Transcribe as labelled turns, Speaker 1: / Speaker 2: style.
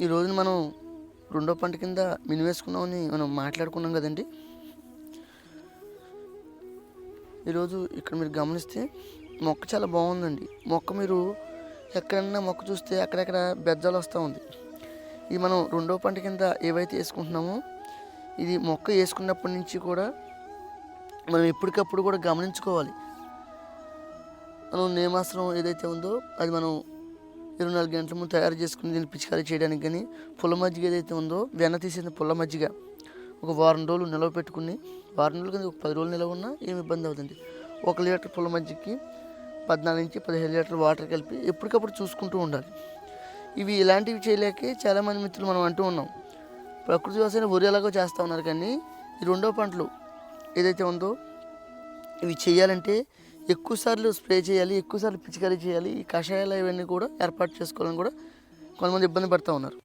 Speaker 1: ఈ రోజున మనం రెండో పంట కింద మినివేసుకున్నామని మనం మాట్లాడుకున్నాం కదండి. ఈరోజు ఇక్కడ మీరు గమనిస్తే మొక్క చాలా బాగుందండి. మొక్క మీరు ఎక్కడన్నా మొక్క చూస్తే అక్కడెక్కడ బెజ్జాలు వస్తూ ఉంది. ఇది మనం రెండో పంట కింద ఏవైతే వేసుకుంటున్నామో ఇది మొక్క వేసుకున్నప్పటి నుంచి కూడా మనం ఎప్పటికప్పుడు కూడా గమనించుకోవాలి. మనం నేమాస్త్రం ఏదైతే ఉందో అది మనం 24 గంటల ముందు తయారు చేసుకుని దీన్ని పిచికారీ చేయడానికి కానీ, పుల్ల మజ్జిగ ఏదైతే ఉందో వెన్న తీసిన పుల్ల మజ్జిగ ఒక వారం రోజులు నిలవ పెట్టుకుని, వారం రోజులు కానీ ఒక 10 రోజులు నిలవ ఉన్నా ఏమి ఇబ్బంది అవుతుంది. 1 లీటర్ పుల్ల మజ్జిగకి 14 నుంచి 15 లీటర్ల వాటర్ కలిపి ఎప్పటికప్పుడు చూసుకుంటూ ఉండాలి. ఇవి ఇలాంటివి చేయలేకే చాలామంది మిత్రులు మనం అంటూ ఉన్నాం, ప్రకృతి వ్యవసాయం వరి ఎలాగో చేస్తూ ఉన్నారు, కానీ ఈ రెండో పంటలు ఏదైతే ఉందో ఇవి చేయాలంటే ఎక్కువసార్లు స్ప్రే చేయాలి, ఎక్కువసార్లు పిచికారీ చేయాలి. ఈ కషాయాలు ఇవన్నీ కూడా ఏర్పాటు చేసుకోవాలని కూడా కొంతమంది ఇబ్బంది పడుతూ ఉన్నారు.